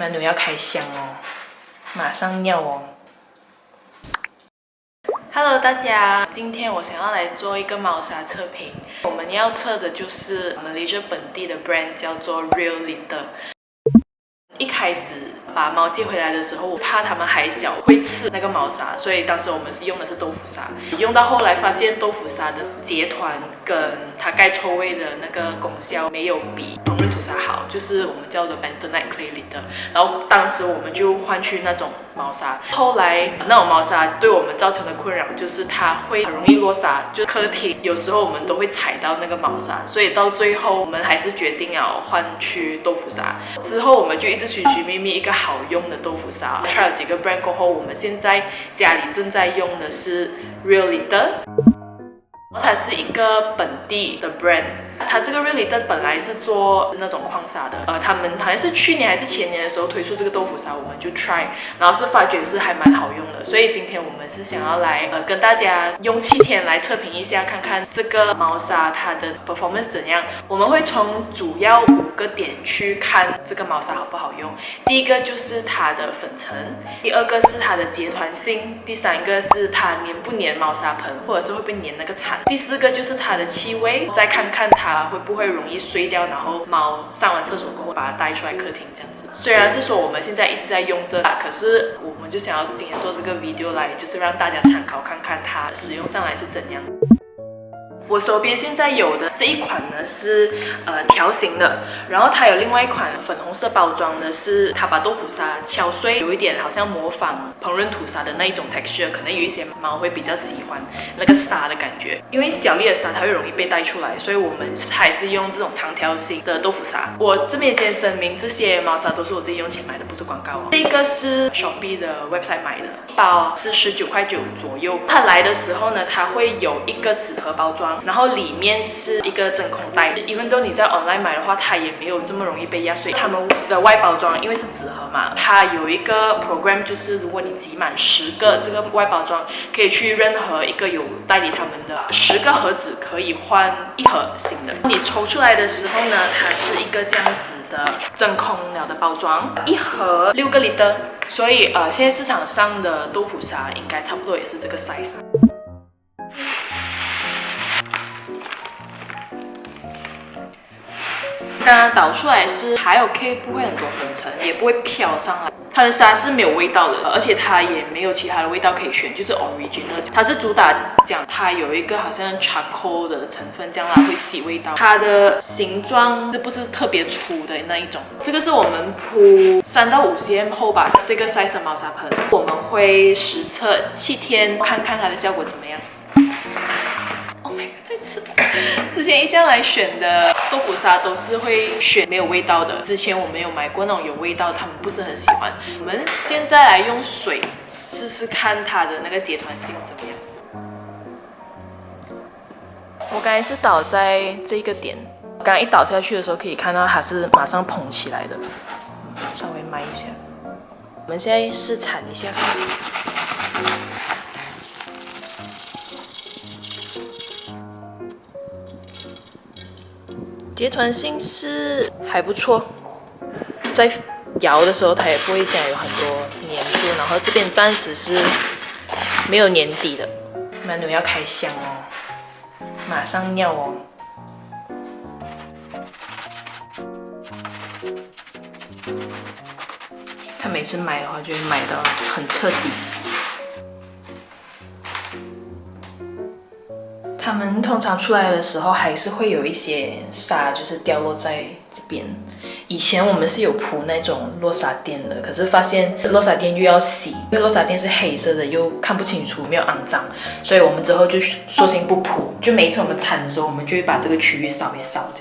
曼努要开箱哦，马上尿哦。Hello， 大家，今天我想要来做一个猫砂测评。我们要测的就是Malaysia 本地的 brand， 叫做 Real Litter。一开始把猫接回来的时候，我怕它们还小会刺那个猫砂，所以当时我们是用的是豆腐砂。用到后来发现豆腐砂的结团跟它盖臭味的那个功效没有比烹饪土砂好，就是我们叫的 bentonite clay litter。然后当时我们就换去那种猫砂。后来那种猫砂对我们造成的困扰就是它会很容易落沙，就客厅有时候我们都会踩到那个猫砂，所以到最后我们还是决定要换去豆腐砂。之后我们就一直寻寻觅觅一个好用的豆腐砂 ，try 了几个 brand 过后，我们现在家里正在用的是 Real Litter， 它是一个本地的 brand。它这个 Real Litter 本来是做那种矿砂的，他们好像是去年还是前年的时候推出这个豆腐砂，我们就 try， 然后是发觉是还蛮好用的，所以今天我们是想要来跟大家用7天来测评一下，看看这个猫砂它的 performance 怎样。我们会从主要5个点去看这个猫砂好不好用。第一个就是它的粉层，第二个是它的结团性，第三个是它粘不粘猫砂盆，或者是会不会粘那个铲，第4个就是它的气味，再看看它会不会容易碎掉，然后猫上完厕所过后把它带出来客厅这样子。虽然是说我们现在一直在用这，可是我们就想要今天做这个 video 来，就是让大家参考看看它使用上来是怎样。我手边现在有的这一款呢是条形的，然后它有另外一款粉红色包装的，是它把豆腐砂敲碎，有一点好像模仿烹饪土砂的那一种 texture， 可能有一些猫会比较喜欢那个沙的感觉。因为小粒的沙它会容易被带出来，所以我们还是用这种长条形的豆腐砂。我这边先声明，这些猫砂都是我自己用钱买的，不是广告哦。这个是 Shopee 的 website 买的，一包是19.9块左右。它来的时候呢，它会有一个纸盒包装，然后里面是一个真空袋。even though 你在 online 买的话，它也没有这么容易被压碎。他们的外包装因为是纸盒嘛，它有一个 program， 就是如果你集满10个这个外包装，可以去任何一个有代理他们的10个盒子可以换1盒新的。你抽出来的时候呢，它是一个这样子的真空了的包装，一盒6个 liter， 所以现在市场上的豆腐砂应该差不多也是这个 size。刚刚倒出来是还 OK， 不会很多粉尘，也不会飘上来。它的沙是没有味道的，而且它也没有其他的味道可以选，就是 original。它是主打讲它有一个好像 charcoal 的成分，这样啦会洗味道。它的形状是不是特别粗的那一种？这个是我们铺3到5 cm 厚吧，这个 size 的猫砂盆，我们会实测7天，看看它的效果怎么样。Oh my god， 这次之前一向来选的豆腐砂都是会选没有味道的。之前我们有买过那种有味道，他们不是很喜欢。我们现在来用水试试看它的那个结团性怎么样。我刚才是倒在这个点，刚刚一倒下去的时候可以看到它是马上膨起来的，稍微慢一下。我们现在试铲一下看。结团性是还不错，在摇的时候它也不会讲有很多粘住，然后这边暂时是没有粘底的。曼努要开箱哦，马上尿哦。他每次买的话就会买到很彻底。它们通常出来的时候还是会有一些沙，就是掉落在这边。以前我们是有铺那种落沙垫的，可是发现落沙垫又要洗，因为落沙垫是黑色的，又看不清楚，没有肮脏，所以我们之后就索性不铺。就每一次我们铲的时候，我们就会把这个区域扫一扫。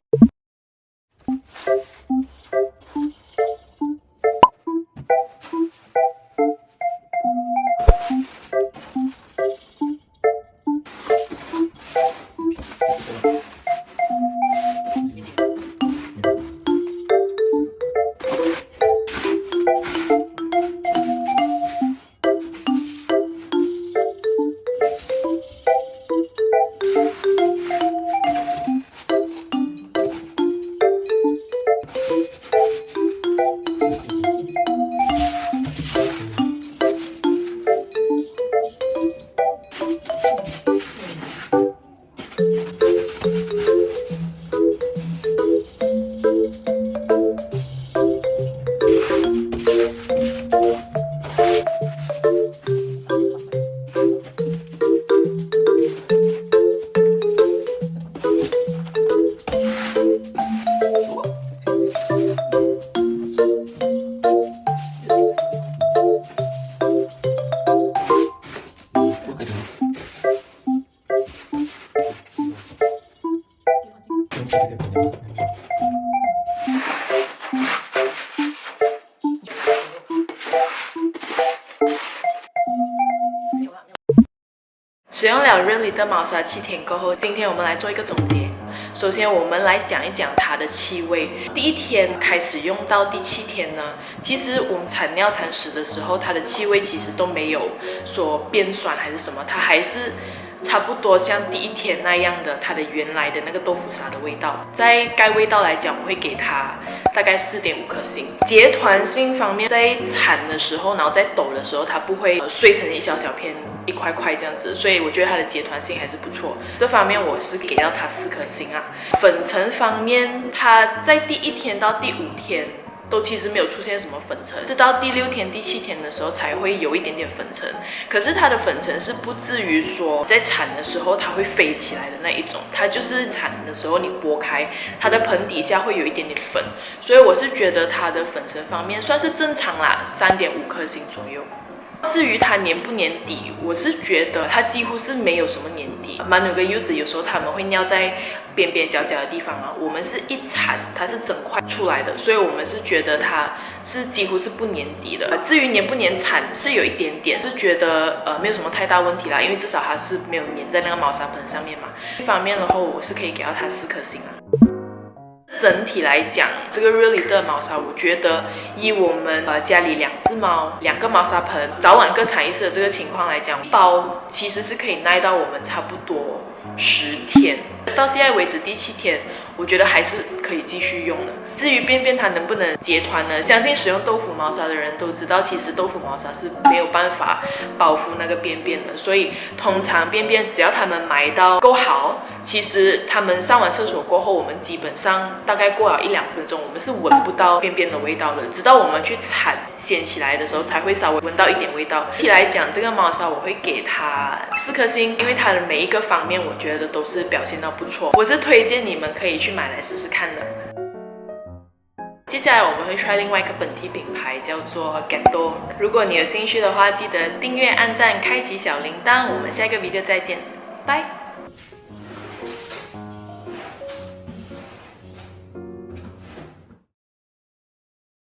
使用了Real Leader猫砂7天过后，今天我们来做一个总结。首先，我们来讲一讲它的气味。第1天开始用到第7天呢，其实我们产尿产屎的时候，它的气味其实都没有说变酸还是什么，它还是差不多像第1天那样的它的原来的那个豆腐砂的味道。在该味道来讲，我会给它大概4.5颗星。结团性方面，在产的时候，然后在抖的时候，它不会碎成一小小片、一块块这样子，所以我觉得它的结团性还是不错。这方面我是给到它4颗星啊。粉尘方面，它在第1天到第5天都其实没有出现什么粉尘，直到第6天、第7天的时候才会有一点点粉尘。可是它的粉尘是不至于说在产的时候它会飞起来的那一种，它就是产的时候你拨开它的盆底下会有一点点粉，所以我是觉得它的粉尘方面算是正常啦，3.5颗星左右。至于它粘不粘底，我是觉得它几乎是没有什么粘底。蛮牛跟柚子有时候它们会尿在边边角角的地方啊，我们是一铲它是整块出来的，所以我们是觉得它是几乎是不粘底的。至于粘不粘铲是有一点点，是觉得没有什么太大问题啦，因为至少它是没有粘在那个猫砂盆上面嘛。这方面的话，我是可以给到它4颗星啊。整体来讲，这个Real Leader猫砂，我觉得以我们家里2只猫、2个猫砂盆，早晚各产1次的这个情况来讲，包其实是可以耐到我们差不多10天。到现在为止第7天，我觉得还是可以继续用的。至于便便它能不能结团呢？相信使用豆腐猫砂的人都知道，其实豆腐猫砂是没有办法包覆那个便便的。所以通常便便只要它们埋到够好，其实它们上完厕所过后，我们基本上大概过了1-2分钟，我们是闻不到便便的味道的。直到我们去铲掀起来的时候，才会稍微闻到一点味道。整体来讲，这个猫砂我会给它4颗星，因为它的每一个方面我觉得都是表现到不错。我是推荐你们可以去买来试试看的。接下来我们会 try 另外一个本地品牌，叫做 Gato。如果你有兴趣的话，记得订阅、按赞、开启小铃铛。我们下一个 video 再见，拜。